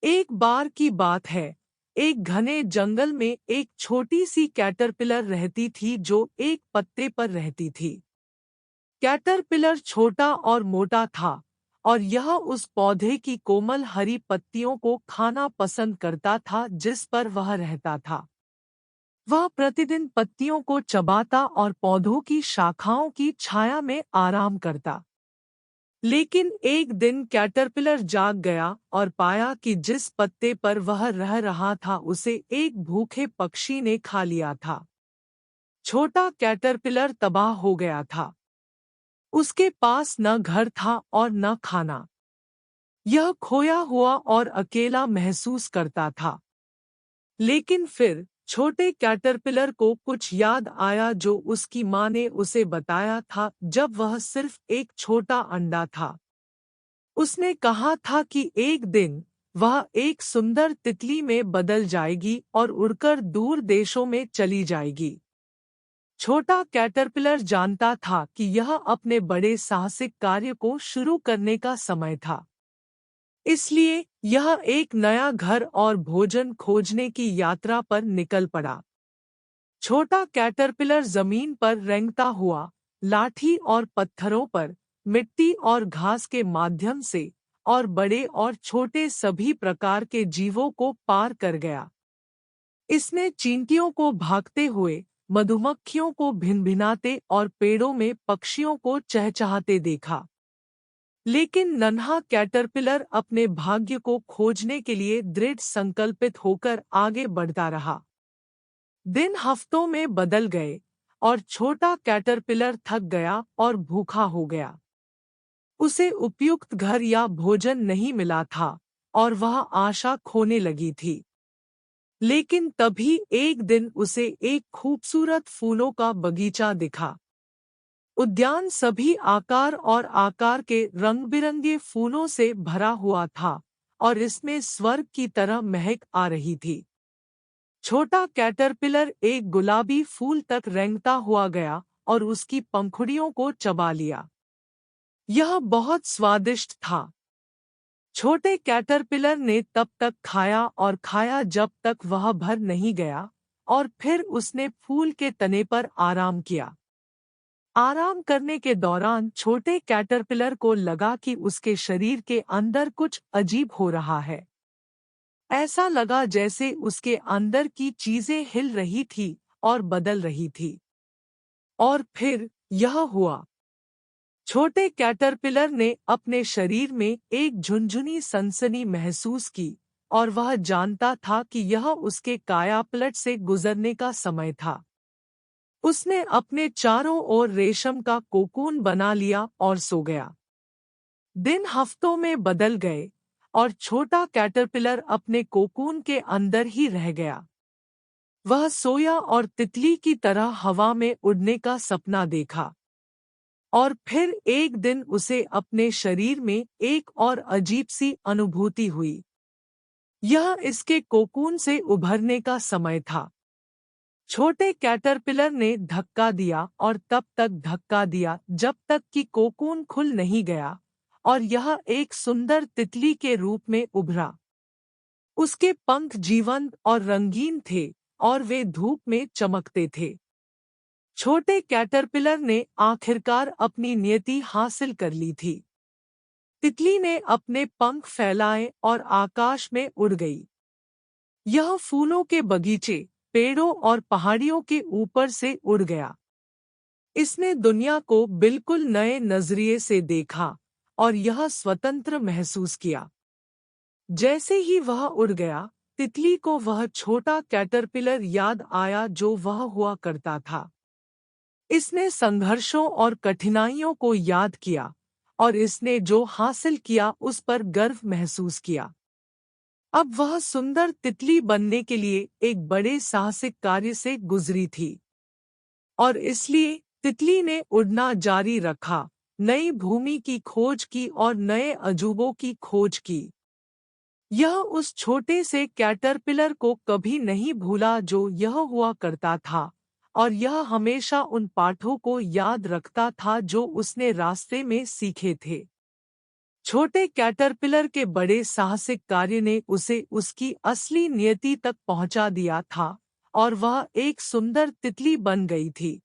एक बार की बात है, एक घने जंगल में एक छोटी सी कैटरपिलर रहती थी जो एक पत्ते पर रहती थी। कैटरपिलर छोटा और मोटा था और यह उस पौधे की कोमल हरी पत्तियों को खाना पसंद करता था जिस पर वह रहता था। वह प्रतिदिन पत्तियों को चबाता और पौधों की शाखाओं की छाया में आराम करता। लेकिन एक दिन कैटरपिलर जाग गया और पाया कि जिस पत्ते पर वह रह रहा था उसे एक भूखे पक्षी ने खा लिया था। छोटा कैटरपिलर तबाह हो गया था। उसके पास न घर था और न खाना। यह खोया हुआ और अकेला महसूस करता था। लेकिन फिर छोटे कैटरपिलर को कुछ याद आया जो उसकी माँ ने उसे बताया था जब वह सिर्फ एक छोटा अंडा था। उसने कहा था कि एक दिन वह एक सुंदर तितली में बदल जाएगी और उड़कर दूर देशों में चली जाएगी। छोटा कैटरपिलर जानता था कि यह अपने बड़े साहसिक कार्य को शुरू करने का समय था। इसलिए यह एक नया घर और भोजन खोजने की यात्रा पर निकल पड़ा। छोटा कैटरपिलर जमीन पर रेंगता हुआ, लाठी और पत्थरों पर, मिट्टी और घास के माध्यम से, और बड़े और छोटे सभी प्रकार के जीवों को पार कर गया। इसने चींटियों को भागते हुए, मधुमक्खियों को भिनभिनाते और पेड़ों में पक्षियों को चहचहाते देखा। लेकिन नन्हा कैटरपिलर अपने भाग्य को खोजने के लिए दृढ़ संकल्पित होकर आगे बढ़ता रहा। दिन हफ्तों में बदल गए और छोटा कैटरपिलर थक गया और भूखा हो गया। उसे उपयुक्त घर या भोजन नहीं मिला था और वह आशा खोने लगी थी। लेकिन तभी एक दिन उसे एक खूबसूरत फूलों का बगीचा दिखा। उद्यान सभी आकार और आकार के रंग-बिरंगे फूलों से भरा हुआ था और इसमें स्वर्ग की तरह महक आ रही थी। छोटा कैटरपिलर एक गुलाबी फूल तक रेंगता हुआ गया और उसकी पंखुड़ियों को चबा लिया। यह बहुत स्वादिष्ट था। छोटे कैटरपिलर ने तब तक खाया और खाया जब तक वह भर नहीं गया, और फिर उसने फूल के तने पर आराम किया। आराम करने के दौरान छोटे कैटरपिलर को लगा कि उसके शरीर के अंदर कुछ अजीब हो रहा है। ऐसा लगा जैसे उसके अंदर की चीजें हिल रही थी और बदल रही थी। और फिर यह हुआ। छोटे कैटरपिलर ने अपने शरीर में एक झुनझुनी सनसनी महसूस की, और वह जानता था कि यह उसके कायापलट से गुजरने का समय था। उसने अपने चारों ओर रेशम का कोकून बना लिया और सो गया। दिन हफ्तों में बदल गए और छोटा कैटरपिलर अपने कोकून के अंदर ही रह गया। वह सोया और तितली की तरह हवा में उड़ने का सपना देखा। और फिर एक दिन उसे अपने शरीर में एक और अजीब सी अनुभूति हुई। यह इसके कोकून से उभरने का समय था। छोटे कैटरपिलर ने धक्का दिया और तब तक धक्का दिया जब तक कि कोकून खुल नहीं गया और यह एक सुंदर तितली के रूप में उभरा। उसके पंख जीवंत और रंगीन थे और वे धूप में चमकते थे। छोटे कैटरपिलर ने आखिरकार अपनी नियति हासिल कर ली थी। तितली ने अपने पंख फैलाए और आकाश में उड़ गई। यह फूलों के बगीचे, पेड़ों और पहाड़ियों के ऊपर से उड़ गया। इसने दुनिया को बिल्कुल नए नजरिए से देखा और यह स्वतंत्र महसूस किया। जैसे ही वह उड़ गया, तितली को वह छोटा कैटरपिलर याद आया जो वह हुआ करता था। इसने संघर्षों और कठिनाइयों को याद किया और इसने जो हासिल किया उस पर गर्व महसूस किया। अब वह सुंदर तितली बनने के लिए एक बड़े साहसिक कार्य से गुजरी थी। और इसलिए तितली ने उड़ना जारी रखा, नई भूमि की खोज की और नए अजूबों की खोज की। यह उस छोटे से कैटरपिलर को कभी नहीं भूला जो यह हुआ करता था, और यह हमेशा उन पाठों को याद रखता था जो उसने रास्ते में सीखे थे। छोटे कैटरपिलर के बड़े साहसिक कार्य ने उसे उसकी असली नियति तक पहुंचा दिया था और वह एक सुंदर तितली बन गई थी।